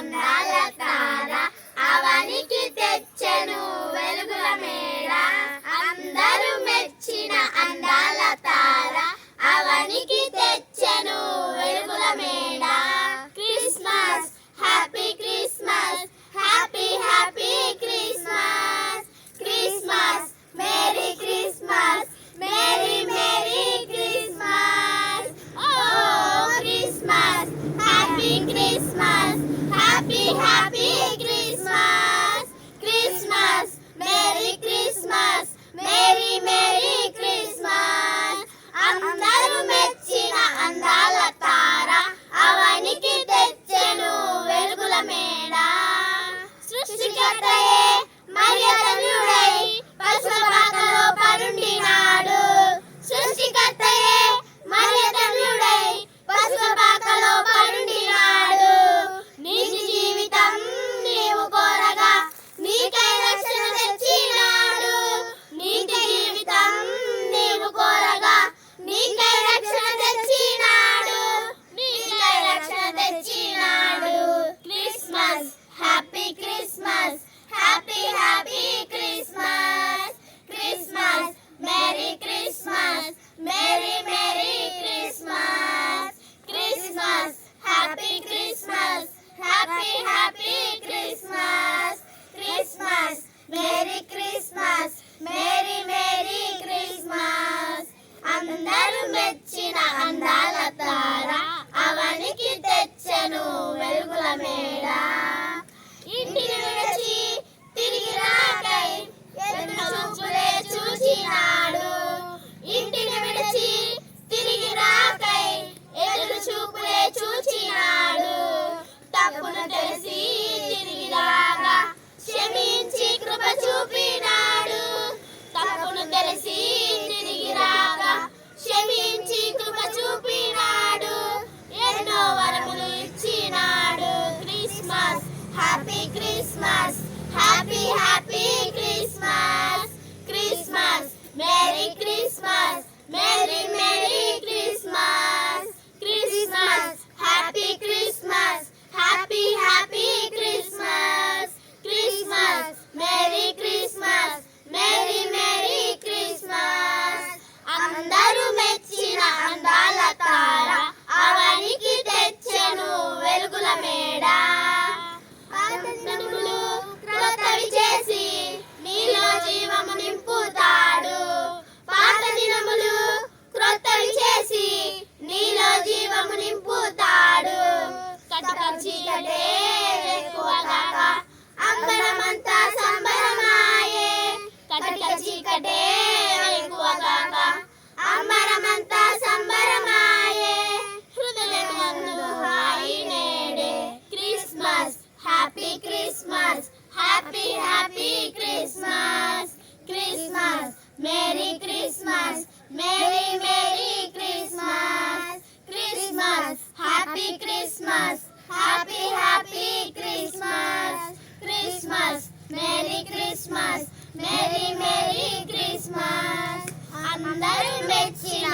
అందాల తార అవనికి తెచ్చెను వెలుగుల మేడ. అందరూ మెచ్చిన అందాల తార అవనికి తెచ్చెను వెలుగుల మేడ. Christmas happy Christmas happy happy Christmas. Christmas merry Christmas merry merry Christmas. Oh Christmas happy Christmas happy happy Christmas. Christmas merry Christmas merry merry Christmas. అందరూ మెచ్చిన అందాల తార అవనికి తెచ్చెను వెలుగుల మేడ. సృష్టికర్తయే మరియతనుడై పశుపాకలో పరుండినాడు. సృష్టికర్తయే మరియతనుడై పశుపాకలో పరుండినాడు. నీతి జీవితం నీవు కోరగా నీకై రక్షణ తెచ్చినాడు. నీతి జీవితం నీవు కోరగా నీకై రక్షణ తెచ్చినాడు. నీకై రక్షణ తెచ్చినాడు. Christmas happy Christmas happy happy Christmas. Christmas merry Christmas merry merry Christmas. Christmas happy Christmas happy happy Christmas. Christmas merry Christmas merry merry Christmas. అందరూ మెచ్చిన అందాల తార అవనికి తెచ్చెను వెలుగుల మేడ. ఇంటిని విడిచి తిరిగి రాకై ఎదురు చూపులే చూచినాడు. ఇంటిని విడిచి తిరిగి రాకై ఎదురు చూపులే చూచినాడు. తప్పును తెలిసి తిరిగి రాగా క్షమించి కృప చూపినాడు. తప్పును తెలిసి తిరిగి రాగా క్షమించి కృప చూపినాడు. ఎన్నో వరములు ఇచ్చినాడు. Christmas happy Christmas happy happy Christmas. Christmas merry Christmas merry merry Christmas. Christmas happy Christmas happy happy Christmas. Christmas merry Christmas merry merry Christmas. అందరూ మెచ్చిన అందాల తార అవనికి తెచ్చెను వెలుగుల మేడ. దినములు క్రొత్తవి చేసి నీలో జీవము నింపుతాడు. పాత దినములు క్రొత్తవి చేసి నీలో జీవము నింపుతాడు. కటిక చీకటే ఎక్కువగాక అంబరమంతా సంబరమాయే. కటిక చీకటే ఎక్కువగాక అంబరమంతా సంబరమాయే. హృదయమందు హాయి నేడే. Christmas happy Christmas happy happy Christmas. Christmas merry Christmas merry merry Christmas. Christmas happy Christmas happy happy Christmas. Christmas merry Christmas merry merry Christmas. అందరూ మెచ్చిన